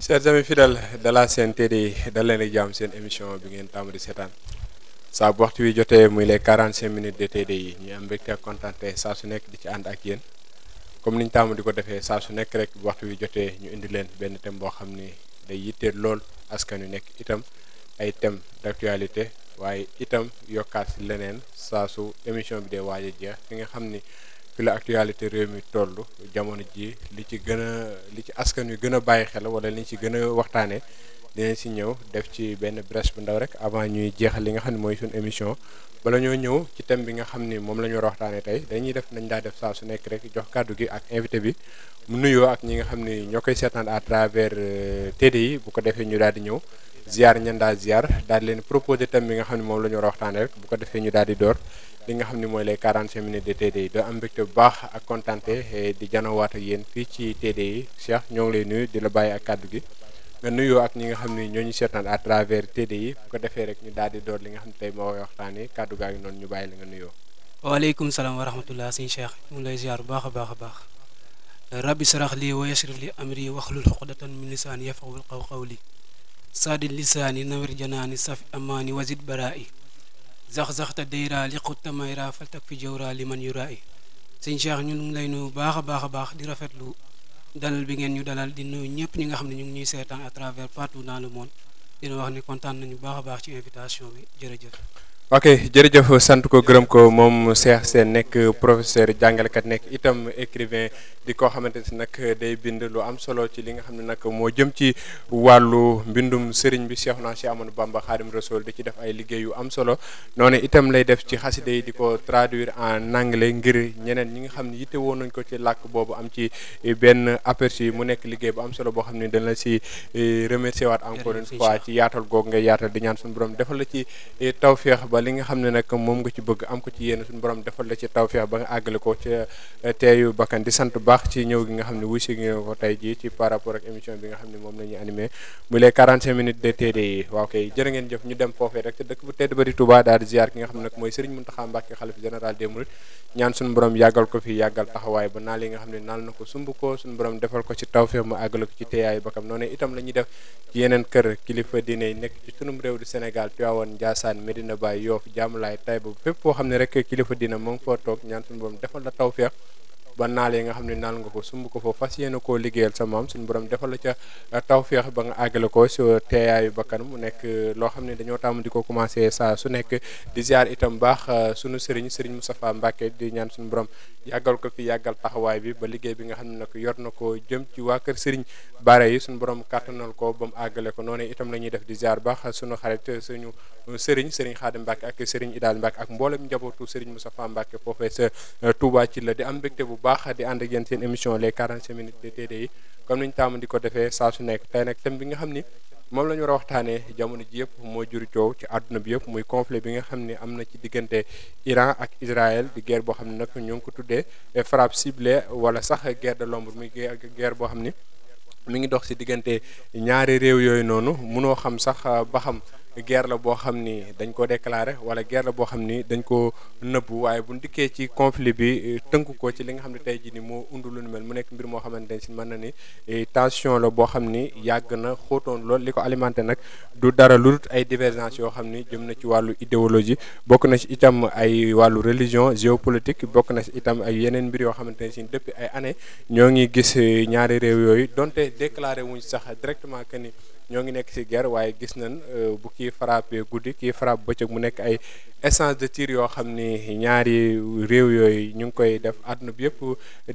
chers amis fidèles de la Sen TDI dal leen ak jàmm seen émission bi ngeen tàmm di seetaan saa bu waxtu wi jotee muy les 45 minutes de TDI ñu am mbégte ak kontaante saa su nekk di ci ànd ak yéen comme niñ tàmm di ko defee saa su nekk rek bu waxtu wi jotee ñu indi leen benn thème boo xam ni day yitteel lool askan wi nekk itam ay thème d'actualité waaye itam yokkaat si leneen saa su émission bi dee waaj a jeex fi nga xam ni fi la actualité réew mi toll jamono ji li ci askan wi gën a bàyyi xel wala li ci gën a waxtaanee dinañ si ñëw def ci benn brèche bu ndaw rek avant ñuy jeexal li nga xam ne mooy suñu émission bala ñoo ñëw ci thème bi nga xam ni moom la ñu war a waxtaanee tey dañuy def nañ daa def saa su nekk rek jox kàddu gi ak invité bi mu nuyoo ak ñi nga xam ni ñoo koy seetaan à travers TDI bu ko defee ñu daal di ñëw ziar ñan daa ziar daal di leen proposer thème bi nga xam ne moom la ñu war a waxtaanee rek bu ko defee ñu daal di door li nga xam ne mooy les 45 minutes de TDI doo am mbégte bu baax ak kontaante di janowaat ak yéen fii ci TDI Cheikh ñoo ngi lay nuyu di la bàyyi ak kàddu gi nga nuyoo ak ñi nga xam ne ñoo ñu seetaan à travers TDI bu ko defee rek ñu daal di door li nga xam ne tey moo koy waxtaanee kàddu gaa ngi noonu ñu bàyyi la nga nuyoo. waaleykum salaam wa rahmatullah sëñ Cheikh ñu ngi lay ziar bu baax a baax a baax rabbi sarax lii wa yasrif li amri waxlul xuqdatan min lisaani yafqahul qawli saadi lisaani nawir janaani safi amaani wazid baraa'i zax-zaxta dayra liqutta mayra faltak fi jawra liman yuraa'i sëñ Cheikh ñun ngi lay nuyu baax a baax di rafetlu dalal bi ngeen ñu dalal di nuyu ñëpp ñi nga xam ne ñu ngi ñuy seetaan à travers partout dans le monde dina wax ni kontaan nañu baax a baax ci invitation bi jërëjëf. ok jërëjëf sant ko gërëm ko moom Cheikh Sène nekk professeur jàngalekat nekk itam écrivain di koo xamante ne nag day bind lu am solo ci li nga xam ne nag moo jëm ci wàllu mbindum sëriñ bi Cheikhouna Cheikh Ahmadou Bamba Khadim Rassoul di ci def ay liggéey yu am solo noonu itam lay def ci xasida yi di ko traduire en anglais ngir ñeneen ñi nga xam ne yitte woon nañ ko ci làkk boobu am ci benn aperçu mu nekk liggéey bu am solo boo xam ne dañ la si remercier waat encore une fois ci yaatal googu ngay yaatal di ñaan suñu borom defal la ci tawféex ba li nga xam ne nag moom nga ci bëgg am ko ci yéen suñu borom defal la ci tawféex ba nga àggale ko ci teeyu bakkan di sant baax ci ñëw gi nga xam ne wuy si nga ko tey jii ci par rapport ak émission bi nga xam ne moom la ñuy animé muy les 45 minutes de TDI waaw kay jërë ngeen jëf ñu dem foofee rek te dëkk bu tedd ba di Touba daal di ziar ki nga xam ne nag mooy Serigne Mountakha Mbacké xalifa général des mourides ñaan suñu borom yàggal ko fi yàggal taxawaay ba naal yi nga xam ne naal na ko sumb ko suñu borom defal ko ci tawféex mu àggale ko ci teeyaayu bakam noonu itam la ñuy def ci yeneen kër kilifa diine yi nekk ci sunum réew du Sénégal Tivaouane Ndiassane Medina Baye Yoff Diamalaye Taïba fépp foo xam ne rek kilifa dina moo ngi foo toog ñaan suñu borom defal la tawféex ba naal yi nga xam ne naal nga ko sumb ko foofu fas yéene koo liggéeyal sa maam suñu borom defal la ca tawféex ba nga àggale ko su teeyaayu bakkan mu nekk loo xam ne dañoo tàmm di ko commencé saa su nekk di ziar itam baax sunu Serigne Moustapha Mbacké di ñaan suñu borom yàggal ko fi yàggal taxawaay bi ba liggéey bi nga xam ne nag yor na ko jëm ci waa kër Serigne Bara yi suñu borom kàttanal ko ba mu àggale ko noonu itam la ñuy def di ziar baax sunu xarit suñu Serigne Khadim Mbacké ak Serigne Idal Mbacké ak mboolem njabootu Serigne Moustapha Mbacké foofee sa Touba ci la di am mbégte bu baax di ànd ak yéen seen émission les 45 minutes de TDI comme niñu tàmm di ko defee saa su nekk tey nag thème bi nga xam ni moom la ñu war a waxtaanee jamono ji yëpp moo jur coow ci àdduna bi yëpp muy conflit bi nga xam ne am na ci diggante Iran ak Israël di guerre boo xam ne nag ñoo ngi ko tuddee frappe ciblée wala sax guerre de l'ombre muy guerre boo xam ni mi ngi dox ci diggante ñaari réew yooyu noonu munoo xam sax ba xam guerre la boo xam ni dañ ko déclaré wala guerre la boo xam ni dañ ko nëbbu waaye bu ndikkee ci conflit bi tënk ko ci li nga xam ne tey jii ni moo undu lu nu mel mu nekk mbir moo xamante ne si mën na ni tension la boo xam ni yàgg na xóotoon lool li ko alimenté nag du dara lu dul ay divergence yoo xam ni jëm na ci wàllu idéologie bokk na ci itam ay wàllu religion géopolitique bokk na ci itam ay yeneen mbir yoo xamante ne si depuis ay années ñoo ngi gis ñaari réew yooyu donte déclaré wuñ sax directement que ni ñoo ngi nekk ci guerre waaye gis nañ bu kii frappé guddi kii frappe bëccëg mu nekk ay essence de tir yoo xam ni ñaari réew yooyu ñu ngi koy def àdduna bi yëpp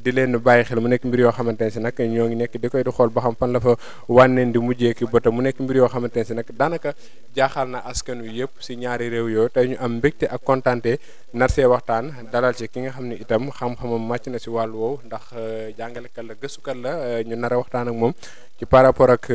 di leen bàyyi xel mu nekk mbir yoo xamante ne si nag ñoo ngi nekk di koy di xool ba xam fan la fa wànneen di mujjee ki bëta mu nekk mbir yoo xamante ne si nag daanaka jaaxal na askan wi yëpp si ñaari réew yooyu tey ñu am mbégte ak kontaante nar see waxtaan dalal ci ki nga xam ne itam xam-xamam màcc na si wàllu woowu ndax jàngalekat la gëstukat la ñu nar a waxtaan ak moom ci par rapport ak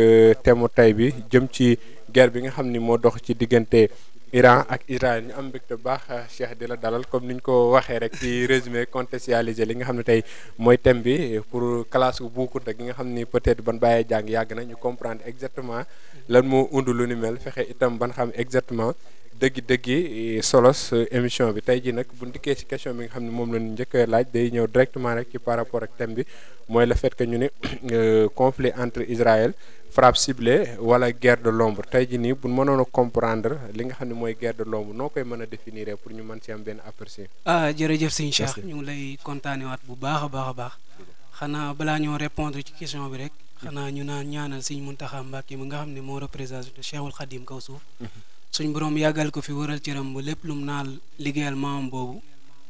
thème tey bi jëm ci guerre bi nga xam ni moo dox ci diggante Iran ak Israël ñu am mbégte baax Cheikh di la dalal comme ni ñu ko waxee rek ci résumé contextualisé li nga xam ne tey mooy thème bi pour classe bu Boucounta gi nga xam ni peut-être ban bàyyee jàng yàgg na ñu comprendre exactement lan moo undu lu ni mel fexe itam ban xam exactement dëggi solos émission bi tey ji nag bu ndikkee ci question bi nga xam ne moom la ñu njëkk a laaj day ñëw directement rek ci par rapport ak thème bi mooy le fait que ñu ne conflit entre Israël frappe ciblée wala guerre de l'ombre tey ji nii bu mënoon a comprendre li nga xam ne mooy guerre de l'ombre noo koy mën a définir pour ñu mën ci am benn aperçu. Jërëjëf sëñ Cheikh ñu ngi lay kontaanewaat bu baax a baax xanaa balaa ñoo répondre ci question bi rek xanaa ñu naan ñaanal sëñ Muntaxa Mbàkke mi nga xam ne moo représenté Cheikhul Khadim kaw suuf suñ borom yàggal ko fi wëral cëram ba lépp lu mu naal liggéeyal maam boobu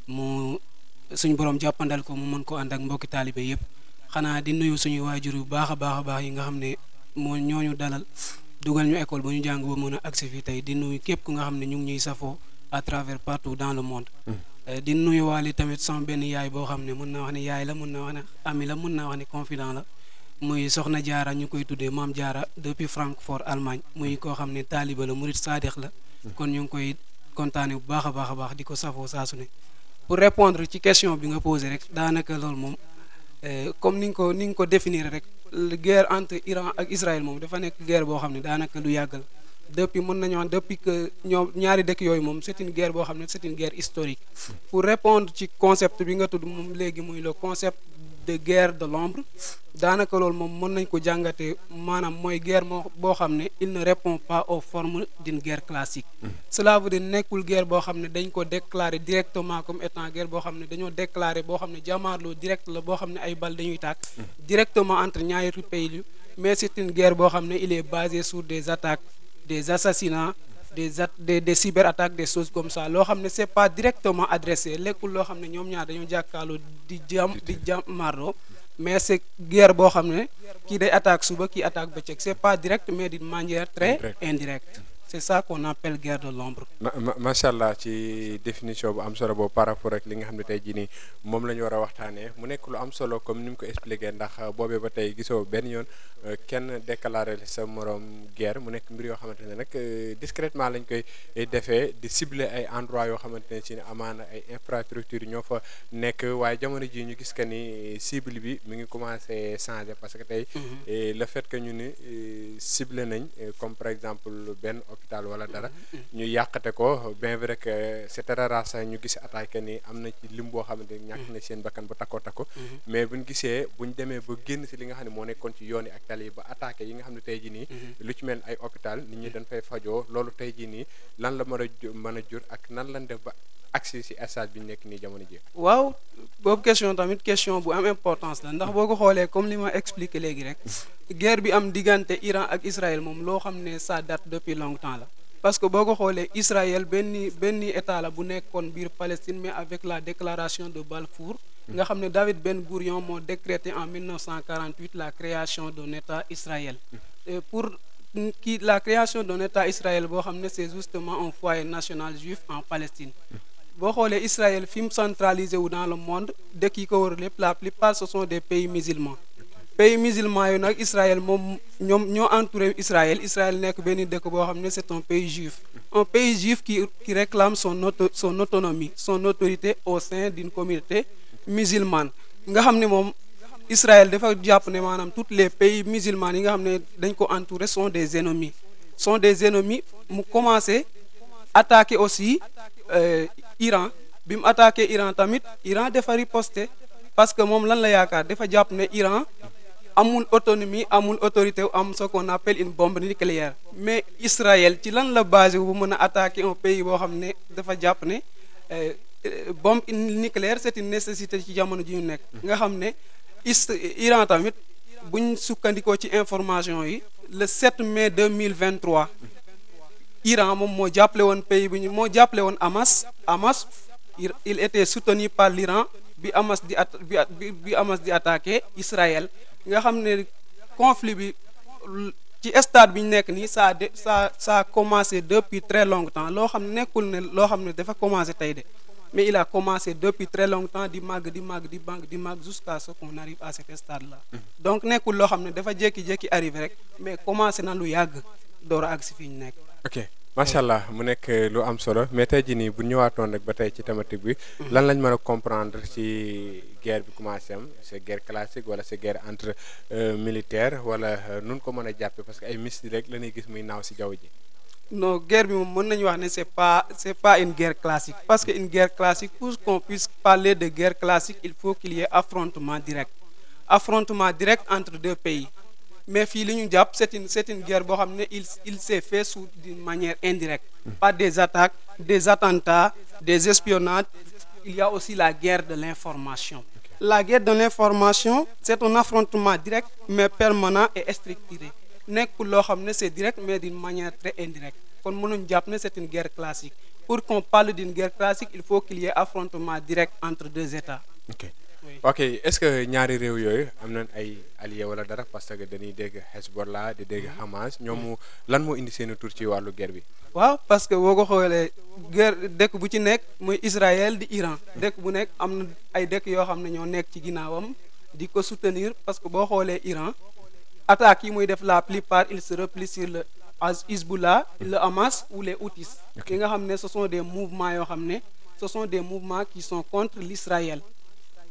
mu suñ borom jàppandal ko mu mën ko ànd ak mbokki taalibe yëpp xanaa di nuyu suñu waajur yu baax a baax yi nga xam ne moo ñooñu dalal dugal ñu école ba ñu jàng ba mën a agsi fii tey di nuyu képp ku nga xam ne ñu ngi ñuy safoo à travers partout dans le monde di nuyu waale tamit sama benn yaay boo xam ne mën naa wax ne yaay la mën naa wax ne ami la mën naa wax ne confident la muy soxna jaara ñu koy tuddee maam jaara depuis Francfort Allemagne muy koo xam ne taaliba la murit saadix la kon ñu ngi koy kontaane bu baax a baax di ko safoo saa su ne pour répondre ci question bi nga posé rek daanaka loolu moom comme ni nga ko définir rek guerre entre Iran ak Israël moom dafa nekk guerre boo xam ne daanaka lu yàggal depuis mën nañu wax depuis que ñoom ñaari dëkk yooyu moom c'est une guerre boo xam ne c'est une guerre historique pour répondre ci concept bi nga tudd moom léegi muy le concept de guerre de l'ombre daanaka loolu moom mën nañ ko jàngatee maanaam mooy guerre boo xam ne il ne répond pas aux formes d'une guerre classique cela veut dire nekkul guerre boo xam ne dañ ko déclarer directement comme étant guerre boo xam ne dañoo déclarer boo xam ne jàmmaarloo direct la boo xam ne ay bal dañuy tàkk directement entre ñaari pays mais c'est une guerre boo xam ne il est basé sur des attaques des assassinats des cyberattaques des choses comme ça loo xam ne c'est pas directement adressé lekkul loo xam ne ñoom ñaar dañoo jàkkaarloo di jàmmaarloo mais c'est guerre boo xam ne kii day attaque suba kii attaque bëccëg c'est pas direct mais d'une manière très indirecte c'est ça qu'on appelle guerre de l'ombre. macha allah ci définition bu am solo boobu par rapport ak li nga xam ne tey jii nii moom la ñu war a waxtaanee mu nekk lu am solo comme ni mu ko expliqué ndax boobee ba tey gisoo benn yoon kenn déclaré sa morom guerre mu nekk mbir yoo xamante ne nag discrètement lañ koy defee di cibler ay endroits yoo xamante ne ci ne amaana ay infrastructures ñoo fa nekk waaye jamono ji ñu gis que ni cible bi mi ngi commencé changer parce que tey le fait que ñu ni ciblé nañ comme par exemple benn hôpital wala dara ñu yàqate ko bien vrai que c'est très rare sax ñu gis attaque ni am na ci lim boo xamante ni ñàkk na seen bakkan bu takko mais buñ gisee buñ demee ba génn si li nga xam ne moo nekkoon ci yoon yi ak tali yi ba attaqué yi nga xam ne tey jii nii lu ci mel ay hôpital nit ñi dañ fay fajoo loolu tey jii nii lan la mën a jur ak nan lañ def ba accès si stade bi ñu nekk nii jamono ji waaw boobu question tamit question bu am importance la ndax boo ko xoolee comme li ma expliqué léegi rek guerre bi am diggante Iran ak Israël moom loo xam ne ça date depuis longtemps la parce que boo ko xoolee Israël benn état la bu nekkoon biir Palestine mais avec la déclaration de Balfour nga xam ne David Ben Gourion moo décrété en 1948 la création d'un état Israël pour la création d'un état Israël boo xam ne c'est justement un foyer national juif en Palestine boo xoolee Israël fi mu centralisé wu dans le monde dëkk yi ko wër lépp la plupart ce sont des pays musulmans yooyu nag Israël moom ñoom ñoo entouré Israël nekk benn dëkk boo xam ne c'est un pays juif qui réclame son autonomie son autorité au sein d'une communauté musulmane nga xam ne moom Israël dafa jàpp ne maanaam tous les pays musulmans yi nga xam ne dañ ko entouré sont des ennemis mu commencé attaquer aussi Iran bi mu attaqué Iran tamit Iran dafa riposter parce que moom lan la yaakaar dafa jàpp ne Iran amul autonomie amul autorité am ce qu'on appelle une bombe nucléaire mais Israël ci lan la basé bu mën a attaquer un pays boo xam ne dafa jàpp ne bombe nucléaire c'est une nécessité ci jamono ji ñu nekk nga xam ne Iran tamit buñ sukkandikoo ci information yi le 7 mai 2023 Iran moom moo jàppale woon pays bi moo jàppale woon Hamas il était soutenu par l'Iran bi Hamas di attaqué Israël nga xam ne conflit bi ci stade bi ñu nekk nii ça a commencé depuis très longtemps loo xam ne nekkul ne loo xam ne dafa commencé tey de mais il a commencé depuis très longtemps di màgg jusqu'à ce qu'on arrive à cet stade là donc nekkul loo xam ne dafa jékki-jékki arrivé rek mais commencé na lu yàgg door a àgg si fi ñu nekk. ok macha allah mu nekk lu am solo mais tey jii nii bu ñëwaatoon rek ba tey ci thématique bi lan lañ mën a comprendre ci guerre bi commencé am c'est guerre classique wala c'est guerre entre militaire wala nun ko mën a jàppe parce que ay missiles rek la ñuy gis muy naaw si jaww ji. non guerre bi moom mën nañu wax ne c'est pas une guerre classique parce que une guerre classique pour qu'on puisse parler de guerre classique il faut qu'il y ait affrontement direct entre deux pays mais fii li ñu jàpp c'est une guerre boo xam ne il s'est fait sous d'une manière indirecte par des attaques des attentats des espionnades. Il y a aussi la guerre de l'information. La guerre de l'information c'est un affrontement direct mais permanent et structuré nekkul loo xam ne c'est direct mais d'une manière très indirecte kon mënuñ jàpp ne c'est une guerre classique. Pour qu'on parle d'une guerre classique il faut qu'il y ait affrontement direct entre deux États. ok est-ce que ñaari réew yooyu am nañ ay alliés wala dara parce que dañuy dégg Hezbollah di dégg Hamas ñoom lan moo indi seen tur ci wàllu guerre bi. waaw parce que boo ko xoolee guerre dëkk bu ci nekk muy Israël di Iran dëkk bu nekk am na ay dëkk yoo xam ne ñoo nekk ci ginnaawam di ko soutenir parce que boo xoolee Iran attaques yi muy def la plupart il se replie sur le Hezbollah le Hamas ou les Houthis yi nga xam ne ce sont des mouvements yoo xam ne ce sont des mouvements qui sont contre l'Israël.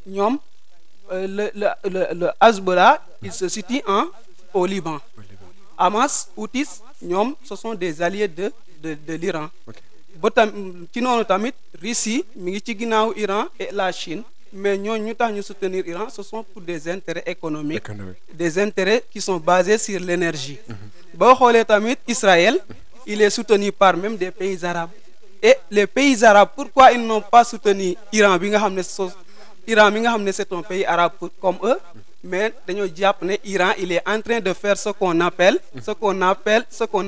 ñoom le Hezbollah il se situe au Liban. Hamas Houthis ñoom ce sont des alliés de l'Iran. ba ci noonu tamit Russie mi ngi ci ginnaaw Iran et la Chine mais ñooñu ñu tax ñu soutenir Iran ce sont pour des intérêts économiques des intérêts qui sont basés sur l'énergie. boo xoolee tamit Israël il est soutenu par même des pays arabes et les pays arabes pourquoi ils n'ont pas soutenu Iran bi nga xam ne Iran mi nga xam ne c'est un pays arabe comme eux mais dañoo jàpp ne Iran il est en train de faire ce qu'on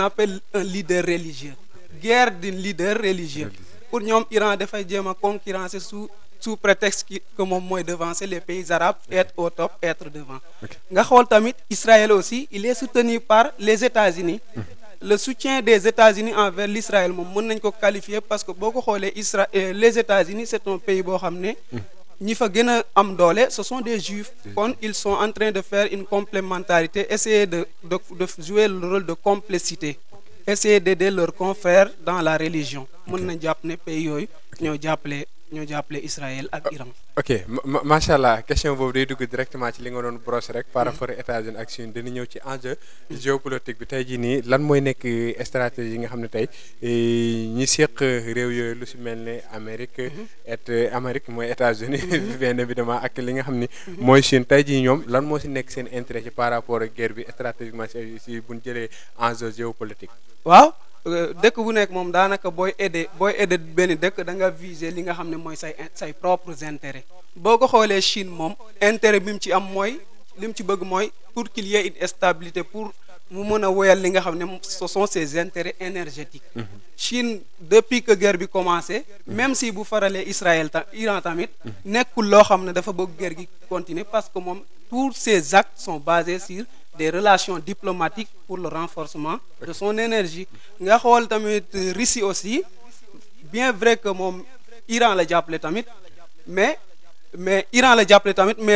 appelle un leader religieux guerre d'un leader religieux pour ñoom Iran dafay jéem a concurrencer sous prétexte que moom mooy devancer les pays arabes être au top être devant. nga xool tamit Israël aussi il est soutenu par les États-Unis le soutien des États-Unis envers l'Israël moom mën nañ ko qualifier parce que boo ko xoolee les États-Unis c'est un pays boo xam ne ñi fa gën a am doole ce sont des juifs kon ils sont en train de faire une complémentarité essayer de jouer le rôle de complicité essayer d'aider leurs confrères dans la religion mën nañ jàpp ne pays yooyu ñoo jàppale Israël ak Iran. ok macha allah question boobu day dugg directement ci li nga doon brosser rek par rapport États-Unis ak Chine dañu ñëw ci enjeu géopolitique bi tey jii nii lan mooy nekk stratégie yi nga xam ne tey ñi seq réew yooyu lu si mel ne Amérique mooy États-Unis bien évidemment ak li nga xam ni mooy Chine tey jii ñoom lan moo si nekk seen intérêt ci par rapport ak guerre bi stratégiquement si bu ñu jëlee enjeu géopolitique. waaw. dëkk bu nekk moom daanaka booy aider benn dëkk da nga viser li nga xam ne mooy say propres intérêts boo ko xoolee Chine moom intérêt bi mu ci am mooy li mu ci bëgg mooy pour qu'il y ait une stabilité pour mu mën a woyal li nga xam ne ce sont ses intérêts énergétiques. Chine depuis que guerre bi commencé même si bu faralee Iran tamit nekkul loo xam ne dafa bëgg guerre gi continuer parce que moom tous ses actes sont basés sur des relations diplomatiques pour le renforcement de son énergie. nga xool tamit Russie aussi bien vrai que moom Iran la jàppale tamit mais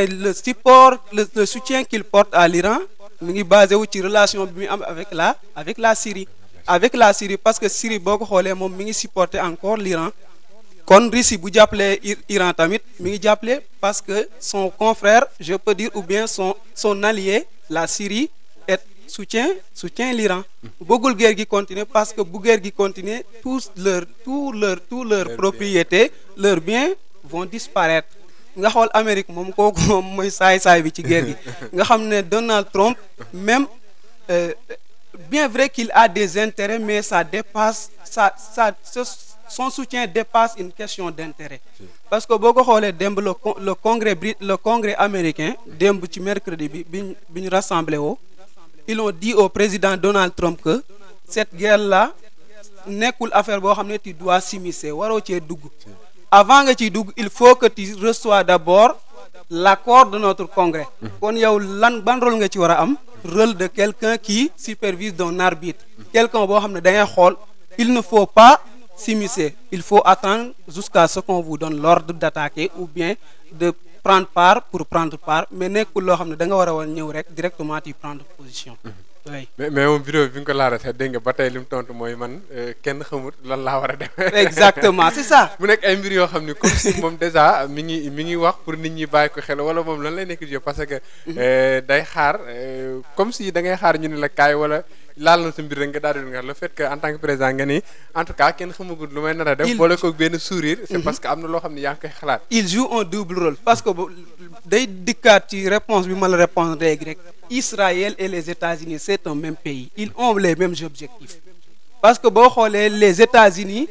le soutien qu'il porte à l'Iran mi ngi basé wu ci relation bi mu am avec la Syrie parce que Syrie boo ko xoolee moom mi ngi supporter encore l'Iran kon Russie bu jàppale Iran tamit mi ngi jàppale parce que son confrère je peux dire ou bien son allié la Syrie soutient l'Iran bëggul guerre gi continuer parce que bu guerre gi continuer tous leurs propriétés leurs biens vont disparaître. nga xool Amérique moom kooku moom mooy saay bi ci guerre gi nga xam ne Donald Trump même bien vrai qu'il a des intérêts mais ça dépasse son soutien dépasse une question d'intérêt parce que boo ko xoolee démb le congrès américain démb ci mercredi bi ñu rassemblé woo ils ont dit au président Donald Trump que cette guerre là nekkul affaire boo xam ne tu dois s'immiscer waroo cee dugg avant nga ciy dugg il faut que tu reçois d'abord l'accord de notre congrès kon yow ban rôle nga ci war a am rôle de quelqu'un qui supervise d'un arbitre quelqu'un boo xam ne da ngay xool il ne faut pas s'immiscer il faut attendre jusqu'à ce qu'on vous donne l'ordre d'attaquer ou bien de prendre part pour prendre part mais nekkul loo xam ne da nga war a woon ñëw rek directement tu prendre position. oui mais moom vidéo bi nga ko laara sax dégg nga ba tey li mu tontu mooy man kenn xamut lan laa war a def. exactement c'est ça. mu nekk ay mbir yoo xam ne comme si moom déjà mi ngi wax pour nit ñi bàyyi ko xel wala moom lan lay nekk jeu parce que day xaar comme si da ngay xaar ñu ne la kaay wala laal na sa mbir rek nga daal di nga le fait que en tant que président nga ni en tout cas kenn xamagul lu may nar a def boole ko benn sourire c'est parce que am na loo xam ne yaa ngi koy xalaat il joue un double rôle parce que day dikkaat ci réponse bi ma la répondre léegi rek Israël et les États-Unis c'est un même pays ils ont les mêmes objectifs parce que boo xoolee les États-Unis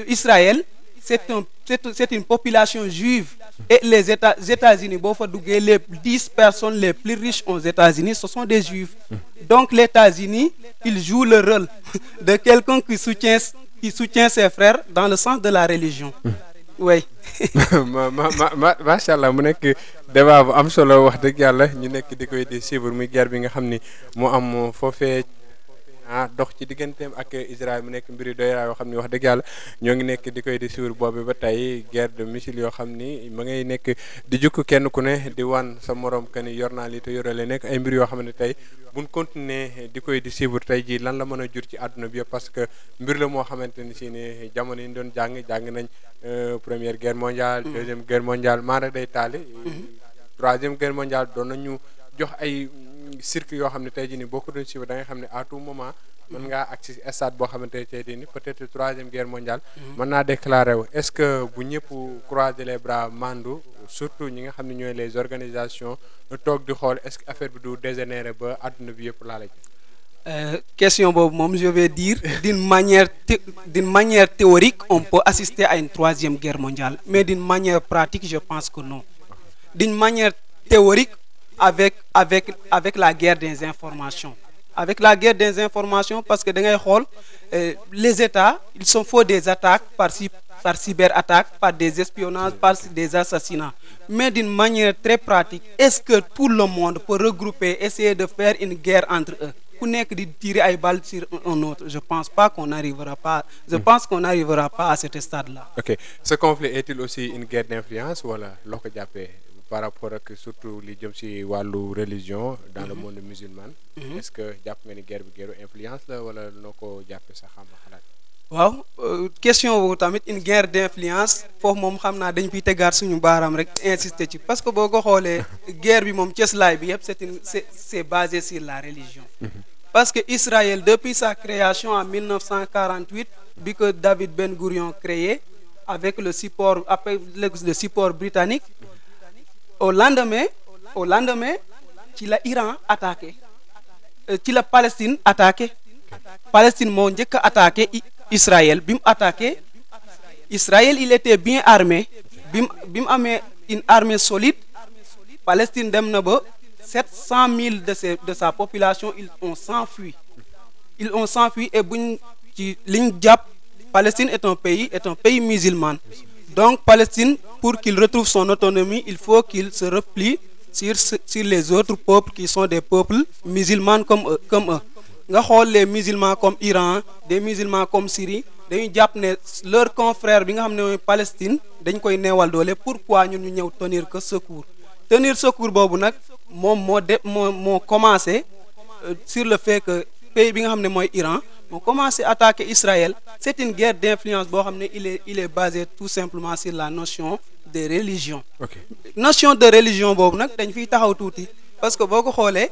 Israël c'est une population juive et les États-Unis boo fa duggee les 10 personnes les plus riches aux États-Unis ce sont des juifs donc les États-Unis ils jouent le rôle de quelqu'un qui soutient ses frères dans le sens de la religion oui macha allah mu nekk débat bu am solo wax dëgg yàlla ñu nekk di koy di suivre muy guerre bi nga xam ni moo am foofee dox ci digganteem ak Israël mu nekk mbiri doy yoo xam ni wax dëgg yàlla ñoo ngi nekk di koy di suivre boobu ba tey guerre de missiles yoo xam ni ma ngay nekk di jukk kenn ku ne di wan sa morom que ni yor naa lii te yorale nekk ay mbir yoo xam ne tey buñ continuer di koy di suivre tey jii lan la mën a jur ci àdduna bi yëpp parce que mbir la moo xamante ni si ni jamono yi ñu doon jàng nañ première guerre mondiale deuxième guerre mondiale maa rek day taali troisième guerre mondiale doon nañu jox ay cirque yoo xam ne tey jii nii boo ko doon suivre da nga xam ne à tout moment mën ngaa agsi stade boo xamante ne tey jii nii peut-être troisième guerre mondiale mën naa déclaré wu est-ce que bu ñëpp croiser les bras mandu surtout ñi nga xam ne ñooy les organisations toog di xool est-ce que affaire bi du dégénérer ba àdduna bi yëpp laa la question boobu moom je vais dire d'une manière théorique on peut assister à une troisième guerre mondiale mais d'une manière pratique je pense que non d'une manière théorique avec la guerre des informations parce que da ngay xool les États ils se font des attaques par cyberattaques par des espionnages par des assassinats mais d'une manière très pratique est-ce que tout le monde peut regrouper essayer de faire une guerre entre eux ku nekk di tirer ay balles sur un autre je pense qu'on n'arrivera pas à cet stade-là. Ok, ce conflit est-il aussi une guerre d'influence wala loo ko jàppee par rapport ak surtout li jëm ci wàllu religion dans le monde musulman est-ce que jàpp nga ni guerre bi guerre influence la wala noo ko jàppee sax xam nga xalaat waaw question boobu tamit une guerre d'influence foofu moom xam naa dañ fiy tegaat suñu baaraam rek insister ci parce que boo ko xoolee guerre bi moom cëslaay bi yëpp c'est basé sur la religion parce que Israël depuis sa création en 1948 bi que David Ben Gourion créé avec le support britannique au lendemain ci la Iran attaqué ci la Palestine attaqué Palestine moo njëkk a attaqué Israël bi mu attaqué Israël il était bien armé bi mu amee une armée solide Palestine dem na ba 700 000 de sa population ils ont s'enfui et buñ ci liñ jàpp Palestine est un pays musulman donc Palestine pour qu'il retrouve son autonomie il faut qu'il se replie sur les autres peuples qui sont des peuples musulmans comme eux nga xool les musulmans comme Iran des musulmans comme Syrie dañuy jàpp ne leur confrère bi nga xam ne mooy Palestine dañ koy neewal doole pourquoi ñun ñu ñëw tenir secours boobu nag moom moo commencé sur le fait que pays bi nga xam ne mooy Iran moo commencé attaquer Israël c'est une guerre d'influence boo xam ne il est basé tout simplement sur la notion de religion. Ok, notion de religion boobu nag dañ fiy taxaw tuuti parce que boo ko xoolee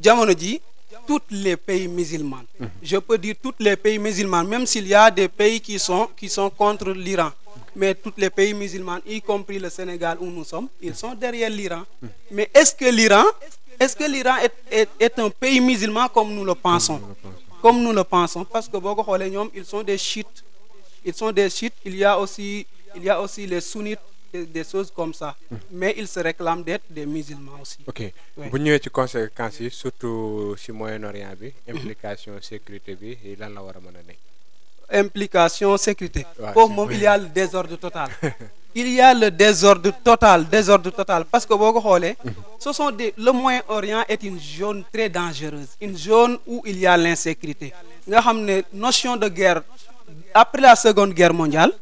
jamono ji tous les pays musulmans je peux dire tous les pays musulmans même s'il y a des pays qui sont contre l'Iran mais tous les pays musulmans y compris le Sénégal où nous sommes ils sont derrière l'Iran mais est-ce que l'Iran est un pays musulman comme nous le pensons parce que boo ko xoolee ñoom ils sont des chiites il y a aussi les sunnites des choses comme ça mais ils se réclament d'être des musulmans aussi. Ok, bu ñëwee ci conséquences yi surtout ci Moyen-Orient bi implication sécurité bi lan la war a mën a nekk. Implication sécurité foofu moom il y a le désordre total il y a le désordre total parce que boo ko xoolee le Moyen-Orient est une zone très dangereuse une zone où il y a l'insécurité nga xam ne notion de guerre après la seconde guerre mondiale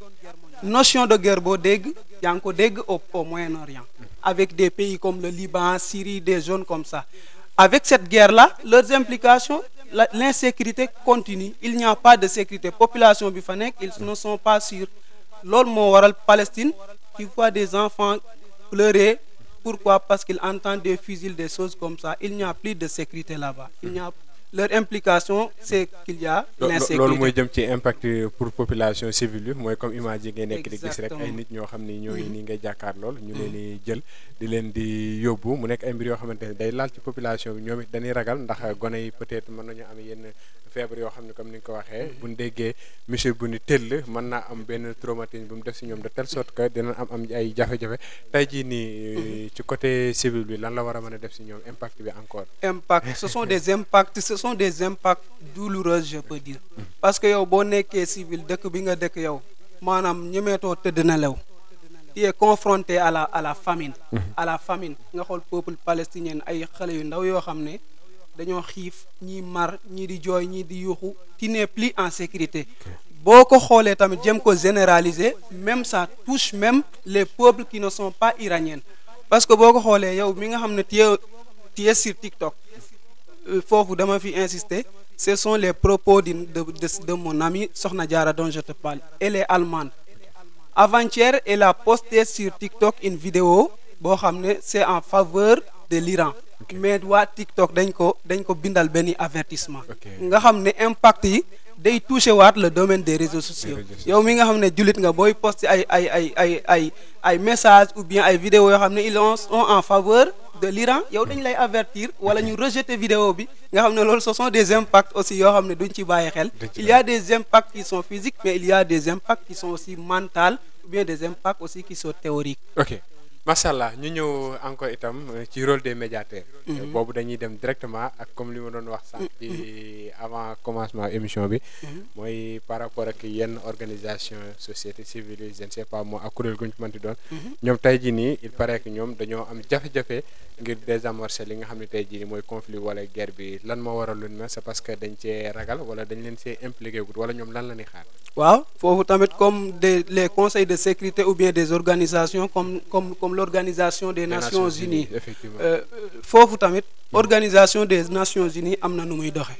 notion de guerre boo dégg yaa ngi ko dégg au Moyen-Orient avec des pays comme le Liban, Syrie, des zones comme ça avec cette guerre-là leurs implications l'insécurité continue il n'y a pas de sécurité population bi fa nekk ils ne sont pas sûrs loolu moo waral Palestine qui voit des enfants pleurer pourquoi parce qu'ils entendent des fusils des choses comme ça il n'y a plus de sécurité là-bas leur implication c'est qu'il y a l'insécurité. loolu mooy jëm ci impact pour population civile bi mooy comme image yi ngay nekk di gis rek ay nit ñoo xam ni ñooy nii ngay jàkkaar lool ñu leen di jël di leen di yóbbu mu nekk ay mbir yoo xamante ne day laal ci population bi ñoom it dañuy ragal ndax gone yi peut-être mën nañu am yenn feebar yoo xam ne comme ni nga ko waxee buñ déggee monsieur bu ni tëll mën naa am benn traumatisme bu mu def si ñoom de telle sorte que dina am ay jafe-jafe tey jii nii ci côté civil bi lan la war a mën a def si ñoom impact bi encore. Impact ce sont des impacts douloureux je peux dire parce que yow boo nekkee civil dëkk bi nga dëkk yow maanaam ñemeetoo tëdd na lew tu es confronté à la famine nga xool peuple palestinien ay xale yu ndaw yoo xam ne dañoo xiif ñii mar ñii di jooy ñii di yuuxu tu n'es plus en sécurité boo ko xoolee tamit jëm ko généraliser même ça touche même les peuples qui ne sont pas iraniens parce que boo ko xoolee yow mi nga xam ne tu es sur TikTok foofu dama fi insister ce sont les propos de mon ami Sokhna Diarra dont je te parle elle est allemande avant-hier elle a posté sur TikTok une vidéo boo xam ne c'est en faveur de l'Iran mais waa TikTok dañ ko bindal benn avertissement nga xam ne impact yi day touché waat le domaine des réseaux sociaux yow mi nga xam ne jullit nga booy posté ay messages ou bien ay vidéos yoo xam ne ils sont en faveur de l'Iran yow dañ lay avertir wala ñu rejeter vidéo bi nga xam ne loolu ce sont des impacts aussi yoo xam ne duñ ci bàyyi xel il y a des impacts qui sont physiques mais il y a des impacts qui sont aussi mentaux ou bien des impacts aussi qui sont théoriques. Ok. macha allah ñu ñëw encore itam ci rôle des médiateurs. boobu dañuy dem directement ak comme li ma doon wax sànq ci avant commencement émission bi. mooy par rapport ak yenn organisation société civile je ne sais pas moi ak kuréel gu ñu mënti doon. ñoom tey jii nii il paraît que ñoom dañoo am jafe-jafe ngir désamorcer li nga xam ne tey jii nii mooy conflit wala guerre bi lan moo waraloon na c'est parce que dañ cee ragal wala dañ leen see impliqué wut wala ñoom lan la ñuy xaar. waaw foofu tamit comme les conseils de sécurité ou bien des organisations comme l'organisation des Nations Unies foofu tamit organisation des Nations Unies am na nu muy doxe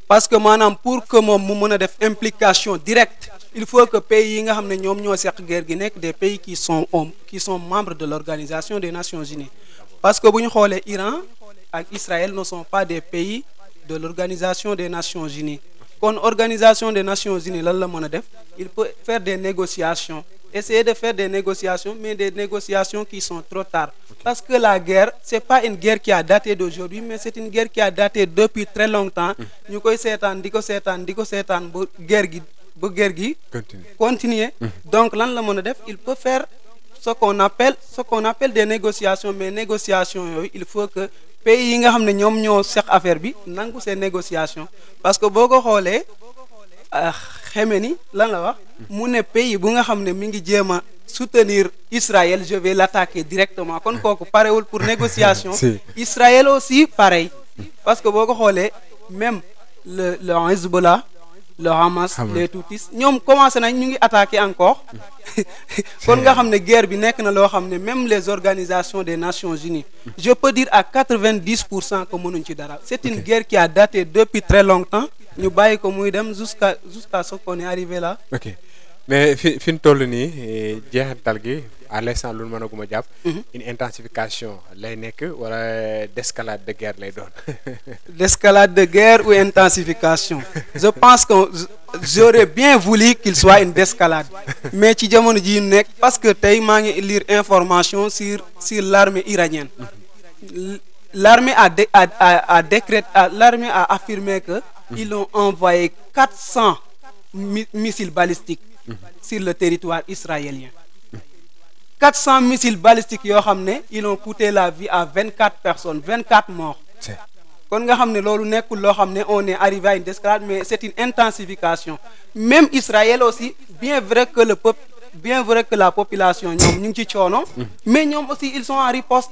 parce que maanaam pour que moom mu mën a def implication directe il faut que pays yi nga xam ne ñoom ñoo seq guerre gi nekk des pays qui sont membres de l'organisation des Nations Unies parce que bu ñu xoolee Iran ak Israël ne sont pas des pays de l'organisation des Nations Unies kon organisation des Nations Unies lan la mën a def il peut faire des négociations essayer de faire des négociations mais des négociations qui sont trop tard parce que la guerre c'est pas une guerre qui a daté d'aujourd'hui mais c'est une guerre qui a daté depuis très longtemps ñu koy seetaan di ko seetaan ba guerre gi continuer donc lan la mën a def il peut faire ce qu'on appelle des négociations mais négociations yooyu il faut que pays yi nga xam ne ñoom ñoo seq affaire bi nangu ces négociations parce que boo ko xoolee Khamenei lan la wax mu ne pays bu nga xam ne mi ngi jéem a soutenir Israël je vais l'attaquer directement kon kooku parewul pour négociation Israël aussi pareil parce que boo ko xoolee même le Hezbollah le Hamas les Houthis ñoom commencé nañ ñu ngi attaquer encore kon nga xam ne guerre bi nekk na loo xam ne même les organisations des Nations Unies je peux dire à 90% que mënuñ ci dara c'est une guerre qui a daté depuis très longtemps ñu bàyyi ko muy dem jusqu'à ce qu'on est arrivé là. Ok mais fi ñu toll nii jeexantal gi à l'instant lu mën a guma jàpp. une intensification lay nekk wala d'escalade de guerre lay doon. D'escalade de guerre ou intensification je pense que j'aurais bien voulu qu'il soit une d'escalade mais ci jamono ji nekk parce que tey maa ngi lire information sur l'armée iranienne. L'armée l'armée a affirmé que ils ont envoyé 400 missiles balistiques sur le territoire israélien 400 missiles balistiques yoo xam ne ils ont coûté la vie à 24 personnes 24 morts kon nga xam ne loolu nekkul loo xam ne on est arrivé à une escalade mais c'est une intensification même Israël aussi bien vrai que la population ñoom ñu ngi ci coono mais ñoom aussi ils sont en riposte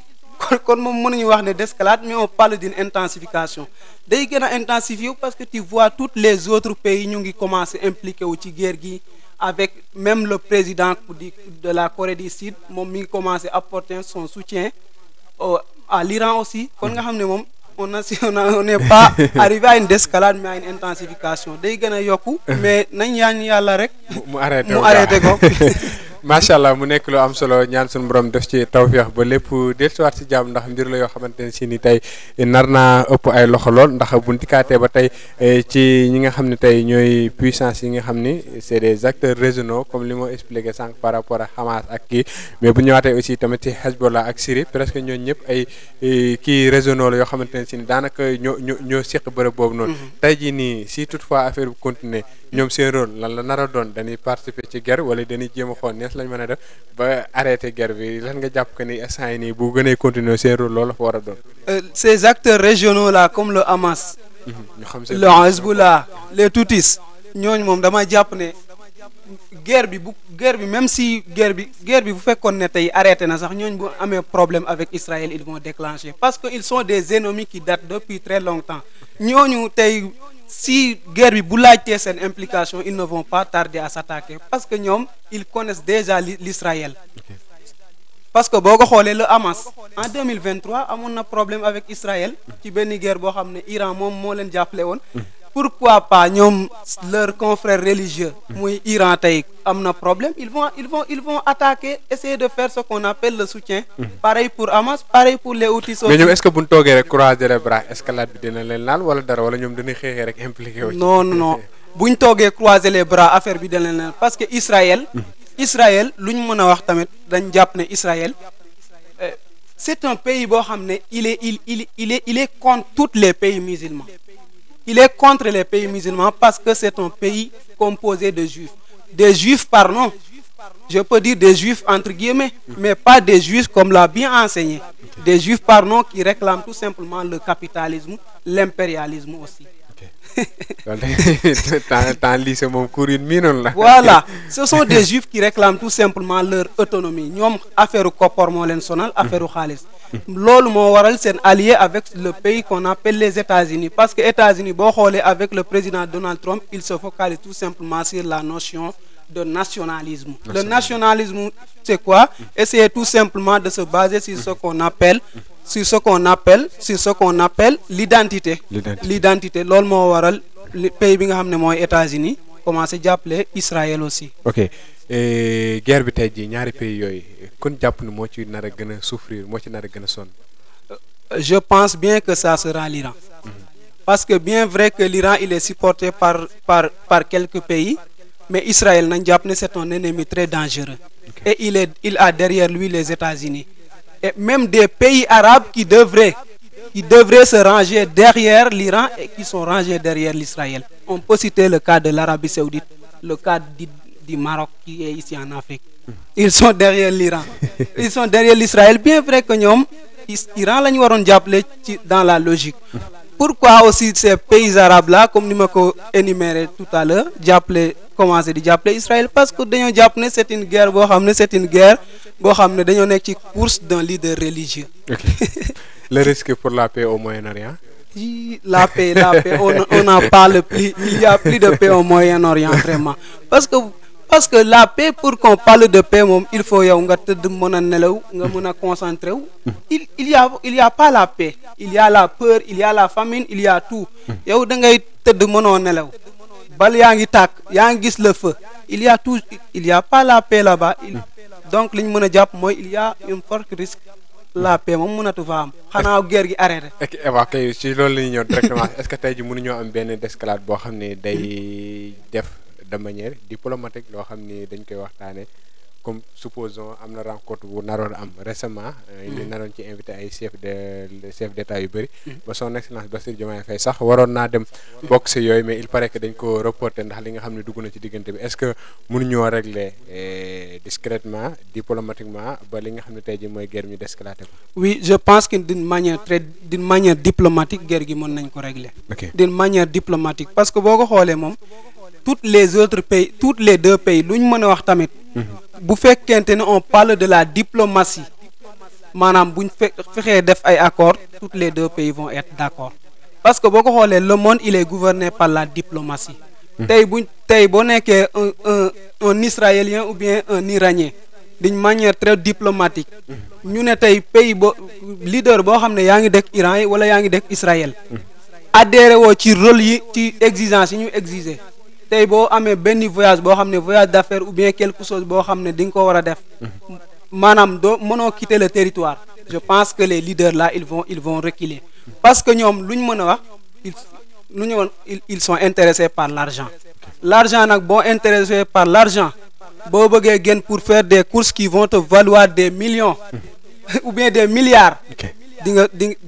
kon moom mënuñu wax ne d'escalade mais on parle d'une intensification day gën a intensifier parce que tu vois tous les autres pays ñu ngi commencer impliqué wu ci guerre gi avec même le président de la Corée du Sud moom mi ngi commencer apporter son soutien à l'Iran aussi kon nga xam ne moom on n'est pas arrivé à une escalade mais à une intensification day gën a yokku mais nañ yaan yàlla rek mu arrêté ko macha allah mu nekk lu am solo ñaan suñu borom def ci tawféex ba lépp dellusiwaat si jàmm ndax mbir la yoo xamante ne si ni tey nar naa ëpp ay loxo lool ndax bu ñu dikkaatee ba tey ci ñi nga xam ne tey ñooy puissance yi nga xam ni c'est des acteurs régionaux comme li ma expliqué sànq par rapport ak Hamas ak kii mais bu ñëwaatee aussi tamit ci Hezbollah ak Syrie presque ñooñu ñëpp ay kii régionaux la yoo xamante ne si ni daanaka ñoo seq bërëb boobu noonu. tey jii nii si toutefois affaire bi continuer ñoom seen rôle lan la nar a doon dañuy participer ci guerre wala dañuy jéem a xool nees lañ mën a def ba arrêter guerre bi lan nga jàpp que ni instant yi nii bu gënee continuer seen rôle loolu la fa war a doon. Ces acteurs régionaux là comme le Hamas. ñu xam le Hezbollah les Houthis ñooñu moom dama jàpp ne guerre bi même si guerre bi bu fekkoon ne tey arrêté na sax ñooñu bu amee problème avec Israël ils vont déclencher parce que ils sont des ennemis qui datent depuis très longtemps ñooñu tey si guerre bi bu laajtee seen implication ils ne vont pas tarder à s'attaquer parce que ñoom ils connaissent déjà l'Israël. Parce que boo ko xoolee le Hamas en 2023 amoon na problème avec Israël ci benn guerre boo xam ne Iran moom moo leen jàppale woon. Pourquoi pas ñoom leurs confrères religieux muy Iran tey am na problème ils vont attaquer essayer de faire ce qu'on appelle le soutien. Pareil pour Hamas pareil pour les Houthis. mais ñoom est-ce que bu ñu toogee rek croiser les bras escalade bi dina leen laal wala dara wala ñoom dañuy xeexee rek impliqué wu. non bu ñu toogee croiser les bras affaire bi dina leen laal parce que Israël lu ñu mën a wax tamit dañ jàpp ne Israël c'est un pays boo xam ne il est contre tous les pays musulmans. Il est contre les pays musulmans parce que c'est un pays composé de juifs. Des juifs, pardon, je peux dire des juifs entre guillemets, mais pas des juifs comme l'a bien enseigné. Des juifs, pardon, qui réclament tout simplement le capitalisme, l'impérialisme aussi. Voilà, ce sont des juifs qui réclament tout simplement leur autonomie. Ñoom affaire koppar moo leen sonal affaire xaalis. Loolu moo waral seen allié avec le pays qu'on appelle les États-Unis parce que États-Unis boo xoolee avec le président Donald Trump il se focalise tout simplement sur la notion de nationalisme. Le nationalisme c'est quoi? Essayer tout simplement de se baser sur ce qu'on appelle l'identité. L'identité loolu moo waral pays bi nga xam ne mooy États-Unis commencé jàppale Israël aussi. Ok guerre bi tey jii ñaari pays yooyu kon jàpp ne moo ci nar a gën a souffrir moo ci nar a gën a sonn. Je pense bien que ça sera l'Iran. Parce que bien vrai que l'Iran il est supporté par quelques pays mais Israël nañ jàpp ne c'est un ennemi très dangereux. Et il a derrière lui les États-Unis. Et même des pays arabes qui devraient se ranger derrière l'Iran et qui sont rangés derrière l'Israël. On peut citer le cas de l'Arabie Saoudite, le cas du Maroc qui est ici en Afrique. Ils sont derrière l'Iran. Ils sont derrière l'Israël. Bien vrai que ñoom Iran la ñu waroon jàppale ci dans la logique. Pourquoi aussi ces pays arabes là comme ni ma ko énuméré tout à l'heure commencé di jàppale Israël parce que dañoo jàpp ne c'est une guerre boo xam ne dañoo nekk ci course d'un leader religieux. Le risque pour la paix au Moyen-Orient? La paix on n'en parle plus. Il y a plus de paix au Moyen-Orient vraiment parce que la paix pour qu'on parle de paix moom il faut yow nga tëdd mën a nelaw nga mën a concentré wu. Il y a pas la paix. Il y a la peur, il y a la famine, il y a tout. Yow da ngay tëdd mënoo nelaw. Bal yaa ngi tàkk yaa ngi gis le feu. Il y a pas la paix là-bas. Donc li ñu mën a jàpp mooy il y a un fort risque. La paix moom mënatu fa am xanaa guerre gi arrêté. ok ci loolu la ñuy ñëw directement est-ce que tey ji mënuñoo am benn escalade boo xam ne day def de manière diplomatique loo xam ni dañ koy waxtaane comme supposons am na rencontre bu naroon am récemment ñu naroon ci invité ay chef d'état yu bëri ba son excellence Bassirou Diomaye Faye sax waroon naa dem bokk si yooyu mais il paraît que dañ ko reporter ndax li nga xam ne dugg na ci diggante bi est-ce que mënuñoo régler discrètement diplomatiquement ba li nga xam ne tey ji mooy guerre ñu descalaté ko. Oui, je pense que d'une manière diplomatique guerre gi mën nañ ko régler. D'une manière diplomatique parce que boo ko xoolee moom tous les deux pays lu ñu mën a wax tamit. bu fekkente ne on parle de la diplomatie maanaam buñ fexee def ay accords tous les deux pays vont être d'accord parce que boo ko xoolee le monde il est gouverné par la diplomatie. tey boo nekkee un israélien ou bien un iranien d'une manière très diplomatique ñu ne tey pays leader boo xam ne yaa ngi dëkk Iran yi wala yaa ngi dëkk Israël adhéré woo ci rôle yi ci exigence yi ñu exiger tey boo amee benn voyage boo xam ne voyage d'affaires ou bien quelque chose boo xam ne di nga ko war a def maanaam doo mënoo quitter le territoire. Je pense que les leaders là ils vont reculer parce que ñoom lu ñu mën a wax ils sont intéressés par l'argent. L'argent nag boo intéressé par l'argent boo bëggee génn pour faire des courses qui vont te valoir des millions ou bien des milliards.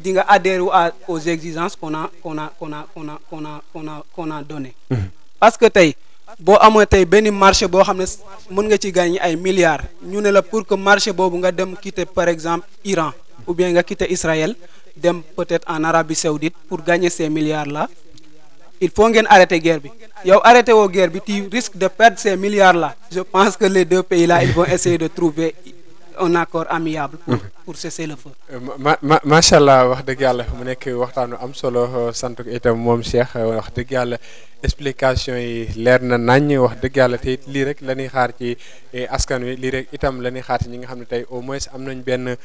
di nga adhérer aux exigences qu'on a donné. Parce que tey boo amoo tey benn marché boo xam ne mën nga ci gagner ay milliards ñu ne la pour que marché boobu nga dem quitter par exemple Iran ou bien nga quitter Israël dem peut-être en Arabie Saoudite pour gagner ces milliards là il faut ngeen arrêter guerre bi yow arrêter woo guerre bi tu risques de perdre ces milliards là. Je pense que les deux pays là ils vont essayer de trouver un accord amiable pour cesser le feu. macha allah wax dëgg yàlla mu nekk waxtaanu am solo sant ko itam moom Cheikh wax dëgg yàlla explication yi leer na nañ wax dëgg yàlla te it lii rek la ñuy xaar ci askan wi lii rek itam la ñuy xaar ci ñi nga xam ne tey au moins am nañ benn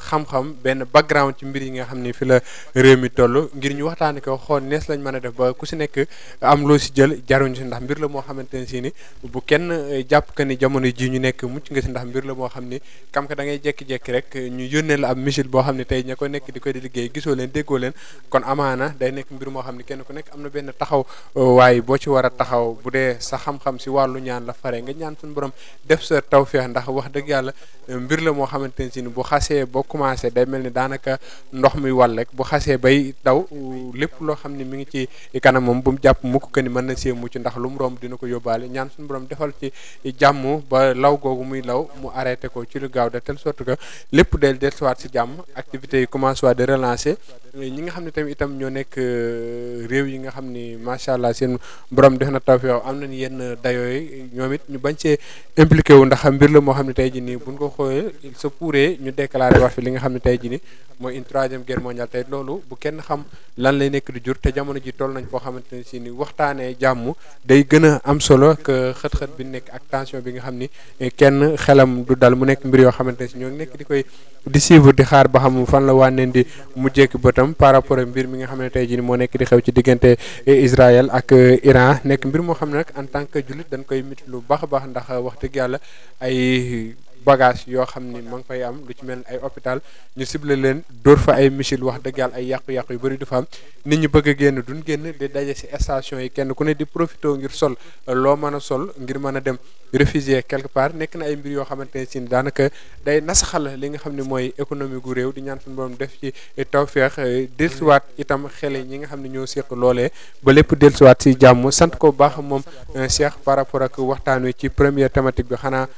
xam-xam benn background ci mbir yi nga xam ne fi la réew mi toll ngir ñu waxtaanee ko xool nees lañ mën a def ba ku si nekk am loo si jël jaruñu si ndax mbir la moo xamante ne si ni bu kenn jàpp que ni jamono ji ñu nekk mucc nga si ndax mbir la moo xam ni kam ka da ngay jékki-jékki rek ñu yónnee la ab missile boo xam ne tey ña ko nekk di ko di liggéey gisoo leen déggoo leen kon amaana day nekk mbir moo xam ne kenn ku nekk am na benn taxaw waaye boo ci war a taxaw bu dee sa xam-xam si wàllu ñaan la fare nga ñaan suñu borom def sa tawfeex ndax wax dëgg yàlla mbir la moo xamante ne si ni bu xasee ba commencé day mel ni daanaka ndox mi wàll rek bu xasee bay daw lépp loo xam ne mi ngi ci kanam moom bu mu jàpp mukk que ni mën na see mucc ndax lu mu romb dina ko yóbbaale ñaan suñu borom defal ci jàmm ba law googu muy law mu arrêté ko ci lu gaaw de telle sorte que lépp del dellusiwaat si jàmm activités yi commencé waat de relancer ñi nga xam ne tamit itam ñoo nekk réew yi nga xam ni macha allah seen borom def na tawfeex am nañ yenn dayoo yi ñoom it ñu bañ see impliqué wu ndax mbir la moo xam ne tey jii nii buñ ko xoolee il se pourrait ñu déclaré wax fi li nga xam ne tey jii nii mooy une troisième guerre mondiale tey loolu bu kenn xam lan lay nekk di jur te jamono ji toll nañ foo xamante ne si ni waxtaanee jàmm day gën a am solo que xët-xët bi nekk ak tension bi nga xam ni kenn xelam du dal mu nekk mbir yoo xamante ne si ñoo ngi nekk di koy di suivre di xaar ba xam fan la wànneen di mujjeeki bëtam par rapport ak mbir mi nga xam ne tey jii ni moo nekk di xew ci diggante Israël ak Iran nekk mbir moo xam ne nag en tant que jullit dañ koy mit lu baax a baax ndax wax dëgg yàlla ay bagage yoo xam ni ma ngi fay am lu ci mel ay hôpital ñu ciblé leen dóor fa ay missile wax dëgg yàlla ay yàqu-yàqu yu bëri du fa am nit ñi bëgg a génn duñ génn di daje si station yi kenn ku ne di profité ngir sol loo mën a sol ngir mën a dem réfugié quelque part nekk na ay mbir yoo xamante ne si daanaka day nasaxal li nga xam ne mooy économie gu réew di ñaan suñu borom def ci tawfeex dellusiwaat itam xel ñi nga xam ne ñoo seq loolee ba lépp dellusiwaat si jàmm sant ko bu baax moom Cheikh par rapport ak waxtaan wi ci première thématique bi xanaa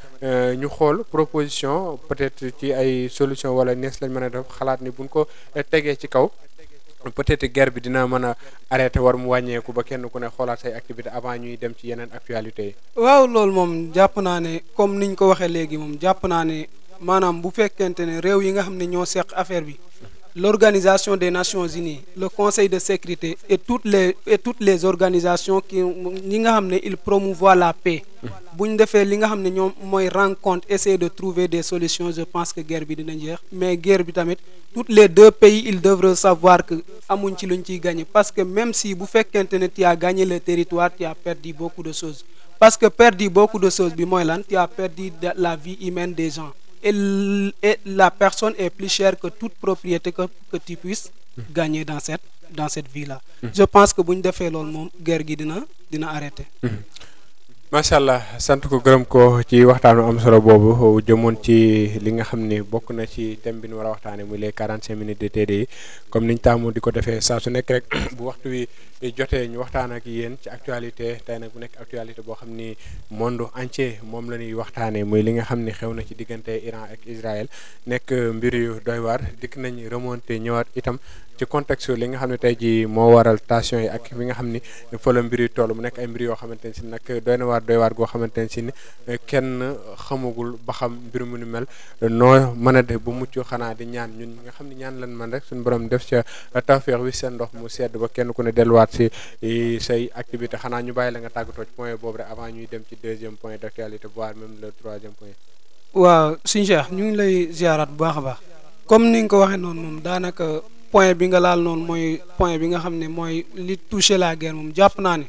ñu xool proposition peut-être ci ay solution wala nees lañ mën a def xalaat ni buñ ko tegee ci kaw peut-être guerre bi dina mën a arrêté war mu wàññeeku ba kenn ku ne xoolaat say activité avant ñuy dem ci yeneen actualité yi. waaw loolu moom jàpp naa ne comme niñ ko waxee léegi moom jàpp naa ne maanaam bu fekkente ne réew yi nga xam ne ñoo seq affaire bi l'Organisation des Nations Unies le Conseil de sécurité et toutes les organisations qui ñi nga xam ne ils promouvoient la paix bu ñu defee li nga xam ne ñoom mooy rencontre essayer de trouver des solutions je pense que guerre bi dina jeex mais guerre bi tamit tous les deux pays ils devraient savoir que amuñ ci luñ ciy gagner parce que même si bu fekkente ne tu as gagné le territoire tu as perdu beaucoup de choses parce que perdu beaucoup de choses bi mooy lan tu as perdu la vie humaine des gens et la personne est plus chère que toute propriété que tu puisses gagner dans cette vie là. Je pense que bu ñu defee loolu moom guerre gi dina arrêter. macha allah sant ko gërëm ko ci waxtaanu am solo boobu jëmoon ci li nga xam ni bokk na ci thème bi ñu war a waxtaanee muy les 45 minutes de TDI comme niñ taamu di ko defee saa su nekk rek bu waxtu wi jotee ñu waxtaan ak yéen ci actualité tey nag bu nekk actualité boo xam ni monde entier moom la ñuy waxtaanee muy li nga xam ni xew na ci diggante Iran ak Israël nekk mbir yu doy waar dikk nañ remonté ñëwaat itam. ci contexte li nga xam ne tey jii moo waral tension yi ak bi nga xam ni fa la mbir yi toll mu nekk ay mbir yoo xamante ne si nag doy waar goo xamante ne si ni kenn xamagul ba xam mbir mu ni mel noo mën a def bu mucc xanaa di ñaan ñun nga xam ne ñaan lan man rek suñu borom def ca tawfeex wi seen ndox mu sedd ba kenn ku ne delluwaat si say activité xanaa ñu bàyyi la nga tàggatoo ci point boobu rek avant ñuy dem ci deuxième point d'actualité voire même le troisième point. waaw suñu Cheikh ñu ngi lay ziaraat bu baax a baax comme ni nga ko waxee noonu moom daanaka. point bi nga laal noonu mooy point bi nga xam ne mooy li touché la guerre moom jàpp naa ne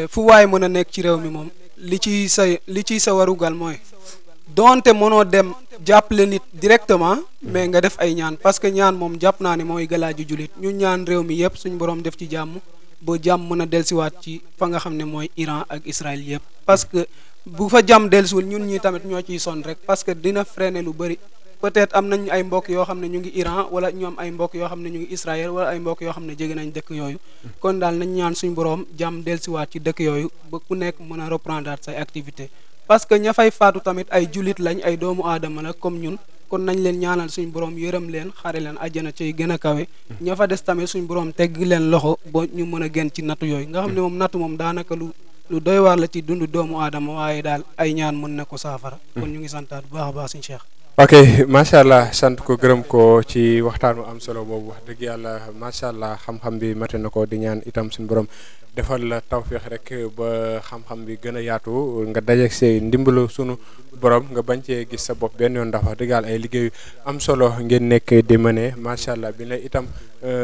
fu waay mën a nekk ci réew mi moom li ciy sa warugal mooy doonte mënoo dem jàppale nit directement mais nga def ay ñaan parce que ñaan moom jàpp naa ne mooy galaaju julit ñu ñaan réew mi yëpp suñu borom def ci jàmm ba jàmm mën a dellusiwaat ci fa nga xam ne mooy Iran ak Israël yëpp parce que bu fa jàmm dellusiwul ñun ñi tamit ñoo ciy sonn rek parce que dina freiner lu bëri peut-être am nañ ay mbokk yoo xam ne ñu ngi Iran wala ñu am ay mbokk yoo xam ne ñu ngi Israël wala ay mbokk yoo xam ne jege nañ dëkk yooyu kon daal nañ ñaan suñu borom jàmm dellusiwaat ci dëkk yooyu ba ku nekk mën a reprendre say activité parce que ña fay faatu tamit ay julit lañ ay doomu aadama la comme ñun kon nañ leen ñaanal suñu borom yërëm leen xare leen àjjana ci gën a kawe ña fa des tamit suñu borom tegg leen loxo ba ñu mën a gën ci nattu yooyu nga xam ne moom nattu moom daanaka lu doy waar la ci dundu doomu aadama waaye daal ay ñaan mën na ko saafara kon ñu ngi santaat bu baax a baax suñu Cheikh. ok macha allah sant ko gërëm ko ci waxtaanu am solo boobu wax dëgg yàlla macha allah xam-xam bi mate na ko di ñaan itam suñu borom defal la tawféex rek ba xam-xam bi gën a yaatu nga dajeeg see ndimbalu sunu borom nga bañ cee gis sa bopp benn yoon ndax wax dëgg yàlla ay liggéeyu am solo ngeen nekk di mëne macha allah bi lay itam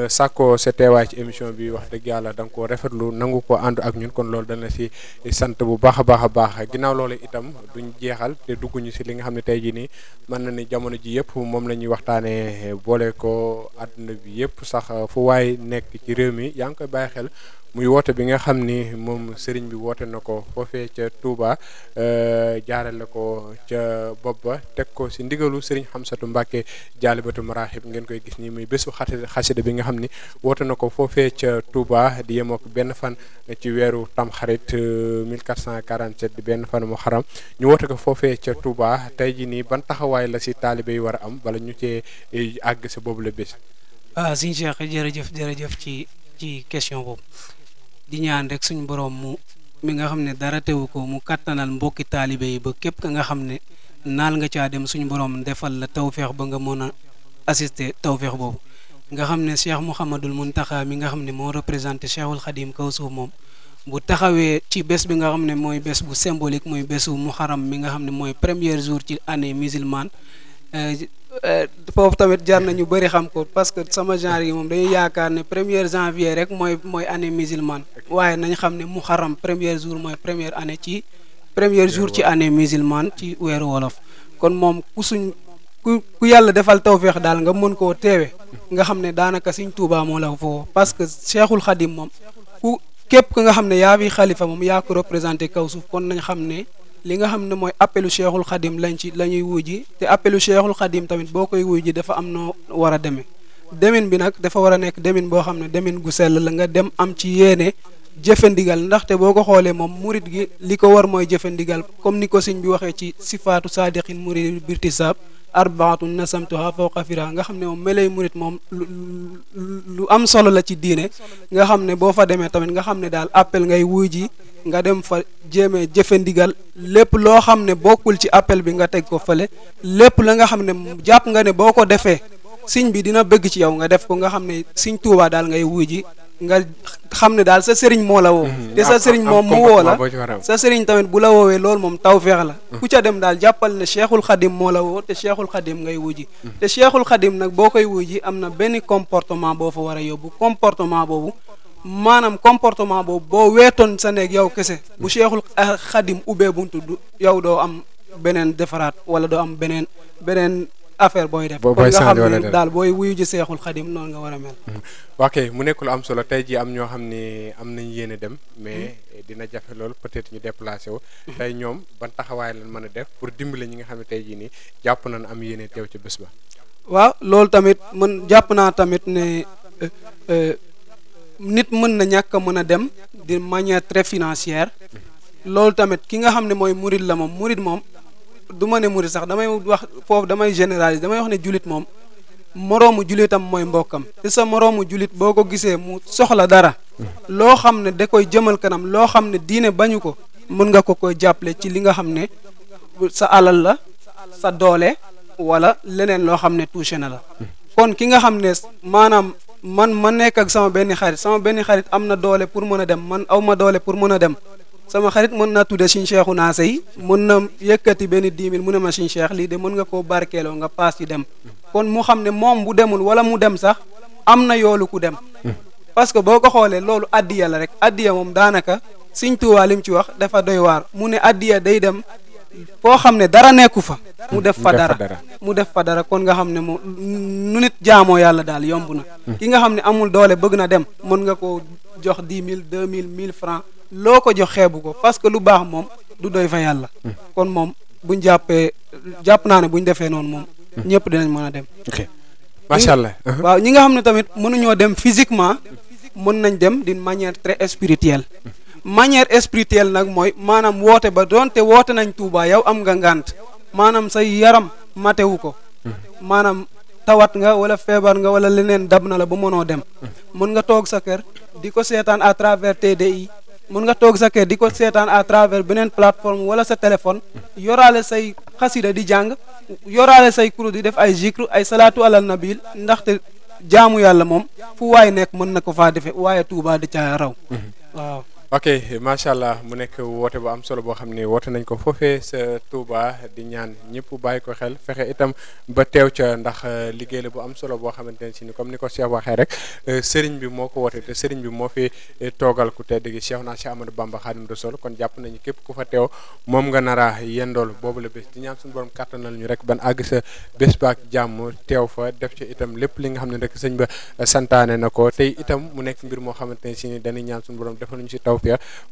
sàkkoo sa teewaay ci émission bi wax dëgg yàlla da nga koo rafetlu nangu ko ànd ak ñun kon loolu dana si sant bu baax a baax a baax ginnaaw loolu itam duñ jeexal te dugguñu si li nga xam ne tey jii nii mën na ni jamono ji yëpp moom la ñuy waxtaanee boole ko àdduna bi yëpp sax fu waay nekk ci réew mi yaa ngi koy bàyyi xel muy woote bi nga xam ni moom sëriñ bi woote na ko foofee ca Touba jaarale ko ca bopp ba teg ko si ndigalu sëriñ Xamsatu Mbàkke Jaalibatu Maraaxib ngeen koy gis ni muy bésu xasida bi nga xam ni woote na ko foofee ca Touba di yemoo ko benn fan ci weeru Tamxarit 1447 di benn fan mu xaram ñu woote ko foofee ca Touba tey jii nii ban taxawaay la si taalibe yi war a am bala ñu cee àgg sa boobu la bés. Sëñ Cheikh jërëjëf ci question boobu. di ñaan rek suñu borom mi nga xam ne dara teewu ko mu kattanal mbokki taalibe yi ba képp ka nga xam ne naal nga caa dem suñu borom defal la tawféex ba nga mën a assister tawféex boobu nga xam ne Cheikh Mouhamadul Muntaxa mi nga xam ne moo représenté Cheikhul Khadim kaw suuf moom bu taxawee ci bés bi nga xam ne mooy bés bu symbolique mooy bésu muharram mi nga xam ne mooy premier jour ci année musulmane foofu tamit jar na ñu bëri xam ko parce que sama genre yi moom dañuy yaakaar ne 1er janvier rek mooy année musulmane waaye nañ xam ne muharram premier jour mooy première année ci premier jour ci année musulmane ci weeru wolof kon moom ku yàlla defal tawféex daal nga mën koo teewe nga xam ne daanaka Sëñ Tuubaa moo la foofu parce que Cheikhul Khadim moom képp ka nga xam ne yaa fi xalifa moom yaa ko représenté kaw suuf kon nañ xam ne li nga xam ne mooy appelu Cheikhul Khadim la ñuy wuji te appelu Cheikhul Khadim tamit boo koy wuji dafa am noo war a demee demin bi nag dafa war a nekk demin boo xam ne demin gu sell la nga dem am ci yéene jëfe ndigal ndaxte boo ko xoolee moom murit gi li ko war mooy jëfe ndigal comme ni ko sëñ bi waxee ci sifaatu saadiqin murid birtisaab arbaatun nasamtuha fawqa fira nga xam ne moom melay murit moom lu am solo la ci diine nga xam ne boo fa demee tamit nga xam ne daal appel ngay wuy ji nga dem fa jéemee jëfe ndigal lépp loo xam ne bokkul ci appel bi nga teg ko fële lépp la nga xam ne jàpp nga ne boo ko defee sëñ bi dina bëgg ci yow nga def ko nga xam ne Sëñ Tuubaa daal ngay wuy ji nga xam ne daal sa sëriñ moo la woo te sa sëriñ moom mu woo la sa sëriñ tamit bu la woowee loolu moom tawfeex la ku ca dem daal jàppal ne Cheikhul Khadim moo la woo te Cheikhul Khadim ngay wuji te Cheikhul Khadim nag boo koy wuji am na benn comportement boo fa war a yóbbu comportement boobu maanaam comportement boobu boo weetoon sa néeg yow kese bu Cheikhul Khadim ubbee buntu yow doo am beneen defaraat wala doo am beneen affaire booy def kon nga xam ne daal booy wuyu ji Seexul Xadim noonu nga war a mel. ok mu nekk lu am solo tey jii am ñoo xam ne am nañ yéene dem mais dina jafe loolu peut-être ñu déplacé wu tey ñoom ban taxawaay lañ mën a def pour dimbale ñi nga xam ne tey jii nii jàpp nañ am yéene teew ci bés ba. waaw loolu tamit man jàpp naa tamit ne nit mën na ñàkk a mën a dem de manière très financière loolu tamit ki nga xam ne mooy murid la moom murid moom. du ma ne murid sax damay wax foofu damay généraliser damay wax ne julit moom moroomu julitam mooy mbokkam te sa moroomu julit boo ko gisee mu soxla dara loo xam ne da koy jëmal kanam loo xam ne diine bañu ko mën nga ko koy jàppale ci li nga xam ne sa alal la sa doole wala leneen loo xam ne touché na la kon ki nga xam ne maanaam man ma nekk ak sama benn xarit am na doole pour mën a dem man aw ma doole pour mën a dem sama xarit mën naa tudde Sëñ Cheikhu naa sey mën na yëkkati benn 10 000 mu ne ma Sëñ Cheikh lii de mën nga koo barkeeloo nga paas ci dem kon mu xam ne moom bu demul wala mu dem sax am na yoolu ku dem parce que boo ko xoolee loolu addiya la rek addiya moom daanaka Sëñ Tuubaa lim ci wax dafa doy waar mu ne addiya day dem foo xam ne dara nekku fa mu def fa dara kon nga xam ne moom nu nit jaamoo yàlla daal yomb na ki nga xam ne amul doole bëgg na dem mën nga ko jox 10 000 2 000 1000 francs loo ko jox xeebu ko parce que lu baax moom du doy fa yàlla kon moom buñ jàpp naa ne buñ defee noonu moom ñëpp dinañ mën a dem macha allah waaw ñi nga xam ne tamit mënuñoo dem physiquement mën nañ dem d'une manière très spirituelle nag mooy maanaam woote ba doonte woote nañ Tuubaa yow am nga ngànt maanaam say yaram matewu ko maanaam tawat nga wala feebar nga wala leneen dab na la ba mënoo dem mën nga toog sa kër di ko seetaan à travers TDI mën nga toog sa kër di ko seetaan à travers beneen plateforme wala sa téléphone yoraale say xasida di jàng yoraale say kuréel di def ay zikru ay salaatu alal nabil ndaxte jaamu yàlla moom fu waay nekk mën na ko faa defee waaye Tuubaa di ca raw waaw. ok macha allah mu nekk woote bu am solo boo xam ne woote nañ ko foofee sa Touba di ñaan ñëpp bàyyi ko xel fexe itam ba teew ca ndax liggéey la bu am solo boo xamante ne si ni comme ni ko Cheikh waxee rek sëriñ bi moo ko woote te sëriñ bi moo fi toogal ku tedd gi Cheikh naa Cheikh Amadou Bamba Khadim Rassoul kon jàpp nañu képp ku fa teew moom nga nara yendool boobu la bés di ñaan suñu borom kàttanal ñu rek ban àgg sa bés baak jàmm teew fa def ci itam lépp li nga xam ne rek sëñ ba santaane na ko tey itam mu nekk mbir moo xamante ne si ni dañuy ñaan suñu borom defal ñu si tawfiq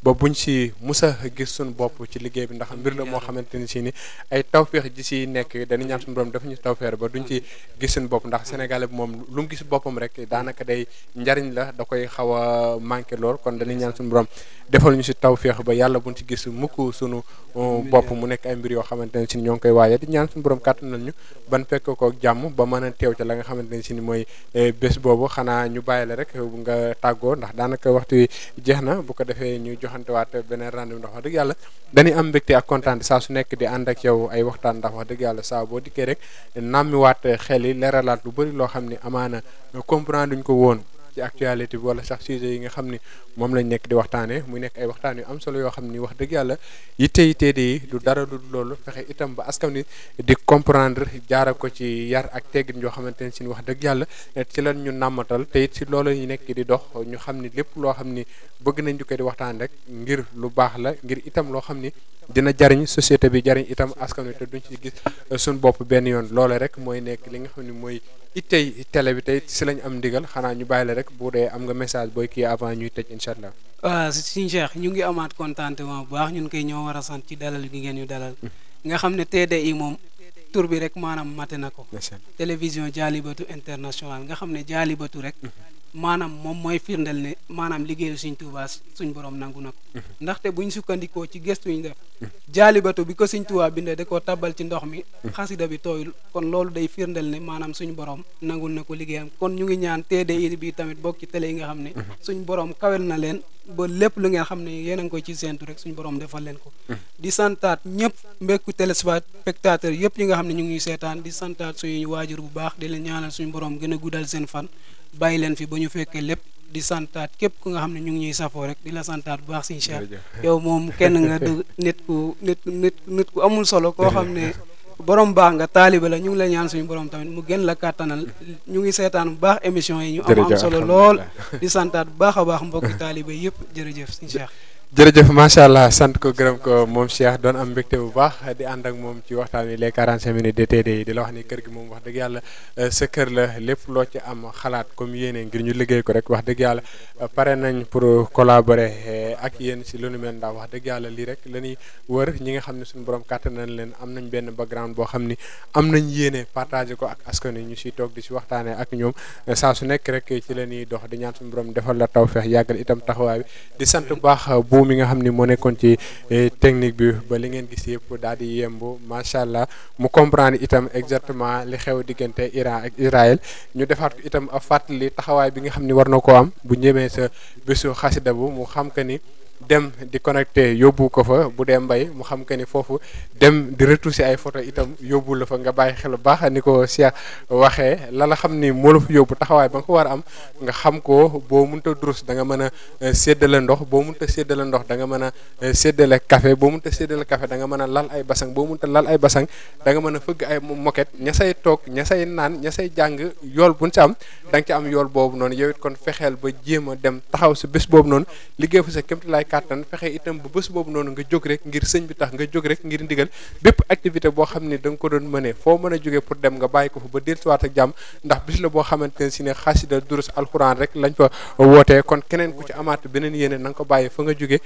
ba buñ si musa gis suñu bopp ci liggéey bi ndax mbir la moo xamante ni si ni ay tawféex ji si nekk dañuy ñaan suñu borom dafa ñu tawféex ba duñ ci gis suñu bopp ndax sénégalais bi moom lu mu gis boppam rek daanaka day njariñ la da koy xaw a manqué lool kon dañuy ñaan suñu borom defal ñu si tawféex ba yàlla buñ ci gis mukk suñu bopp mu nekk ay mbir yoo xamante ne si ni ñoo ngi koy waaye di ñaan suñu borom kàttanal ñu ban fekk ko jàmm ba mën a teew ca la nga xamante ne si ni mooy bés boobu xanaa ñu bàyyi la rek nga tàggoo ndax daanaka waxtu wi jeex na bu ko defee ñu joxante waat beneen rendez-vous ndax wax dëgg yàlla dañuy am mbégte ak kontaan saa su nekk di ànd ak yow ay waxtaan ndax wax dëgg yàlla saa boo dikkee rek nàmmiwaat xel yi leeralaat lu bëri loo xam ni amaana comprendre duñ ko woon ci actualité bi wala sax sujet yi nga xam ni moom lañ nekk di waxtaanee muy nekk ay waxtaan yu am solo yoo xam ni wax dëgg yàlla yitte yi du dara lu loolu fexe itam ba askan wi di comprendre jaara ko ci yar ak teggin yoo xamante ne si wax dëgg yàlla ci lan ñu nàmmatal te it si loolu ñu nekk di dox ñu xam ni lépp loo xam ni bëgg nañ di ko di waxtaan rek ngir lu baax la ngir itam loo xam ni dina jariñ société bi jariñ itam askan wi te duñ ci gis suñ bopp benn yoon loole rek mooy nekk li nga xam ne mooy ittey télé bi tey si lañ am ndigal xanaa ñu bàyyi la rek bu dee am nga message booy kii avant ñuy tëj incha allah. waaw Sëñ Cheikh ñu ngi amaat contentement bu baax ñun koy ñoo war a sant ci dalal gi ngeen ñu dalal nga xam ne TDI moom tur bi rek maanaam mate na ko télévision Jaalibatu international nga xam ne Jaalibatu rek maanaam moom mooy firndel ne maanaam liggéeyu Sëñ Tuubaa suñ borom nangu na ko ndaxte buñ sukkandikoo ci gëstu ñu def Jaalibatu bi ko Sëñ Tuubaa bindee da koo tabbal ci ndox mi xasida bi tooyul kon loolu day firndel ne maanaam suñ borom nangul na ko liggéeyam kon ñu ngi ñaan TDI bi tamit bokk ci télé yi nga xam ne suñ borom kawel na leen ba lépp lu ngeen xam ne yéen a ngi koy ci séentu rek suñ borom defal leen ko di santaat ñëpp mbekku téléspectateur yëpp yi nga xam ne ñu ngi seetaan di santaat suñu waajur bu baax di leen ñaanal suñu borom gën a guddal seen fan bàyyi leen fi ba ñu fekkee lépp di santaat képp ku nga xam ne ñu ngi ñuy safoo rek di la santaat bu baax Sëñ Cheikh yow moom kenn nga du nit ku amul solo koo xam ne borom baax nga taaliba la ñu ngi la ñaan suñu borom tamit mu gën la kàttanal ñu ngi seetaan bu baax émission yi ñu am solo lool di santaat bu baax a baax mbokki taaliba yëpp jërëjëf Sëñ Cheikh jërëjëf macha allah sant ko gërëm ko moom Cheikh doon am mbégte bu baax di ànd ak moom ci waxtaan wi les 45 minutes de TDI di la wax ni kër gi moom wax dëgg yàlla sa kër la lépp loo ci am xalaat comme yéene ngir ñu liggéey ko rek wax dëgg yàlla pare nañ pour collaborer ak yéen si lu nu mel ndax wax dëgg yàlla lii rek la ñuy wër ñi nga xam ne suñu borom kàttan nañ leen am nañ benn background boo xam ni am nañ yéene partagé ko ak askan wi ñu siy toog di si waxtaanee ak ñoom saa su nekk rek ci la ñuy dox di ñaan suñu borom defal la tawfeex yàggal itam taxawaay bi di sant bu baax mi nga xam ni moo nekkoon ci technique bi ba li ngeen gis yëpp daal di yemb macha allah mu comprendre itam exactement li xew diggante Iran ak Israël ñu defaat ko itam a fàttali taxawaay bi nga xam ni war na koo am bu ñëwee sa bésu xasida bu mu xam que ni dem di connecté yóbbu ko fa bu dee mbay mu xam que ni foofu dem di retoucher ay photo itam yóbbu la fa nga bàyyi xel bu baax ni ko Cheikh waxee la xam ni moo la fa yóbbu taxawaay ba nga ko war a am nga xam ko boo mënta durus da nga mën a séddale ndox boo mënta séddale ndox da nga mën a séddale café boo mënta séddale café da nga mën a lal ay basang boo mënta lal ay basang da nga mën a fëgg ay moquette ña say toog ña say naan ña say jàng yool buñ ci am da nga ci am yool boobu noonu yow it kon fexeel ba jéem a dem taxaw si bés boobu noonu liggéey fa sa kémtalaay kéemtalaay kàttan fexe itam ba bés boobu noonu nga jóg rek ngir sëñ bi tax nga jóg rek ngir ndigal bépp activité boo xam ne da nga ko doon mënee foo mën a jógee pour dem nga bàyyi ko fa ba dellusiwaat ak jàmm ndax bis la boo xamante ne si ne xasida durus alxuraan rek lañ fa wootee kon keneen ku ci amaat beneen yéene na nga ko bàyyi fa nga jóge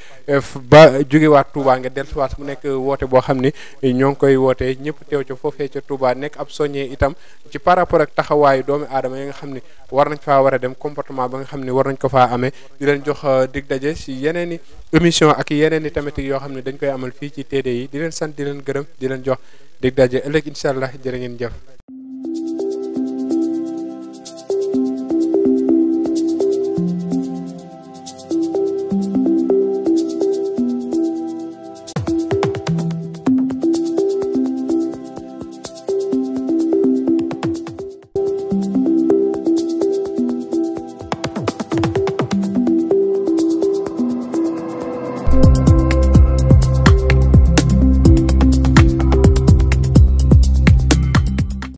ba jógewaat Touba nga dellusiwaat mu nekk woote boo xam ni ñoo ngi koy wootee ñëpp teew ca foofee ca Touba nekk ab soññee itam ci par rapport ak taxawaayu doomi aadama yi nga xam ne war nañ faa war a dem comportement ba nga xam ne war nañ ko faa amee di leen jox dig daje si yeneen i émission ak yeneen i thématique yoo xam ne dañ koy amal fii ci TDI di leen sant di leen gërëm di leen jox dig daje ëllëg incha allah jërë ngeen jëf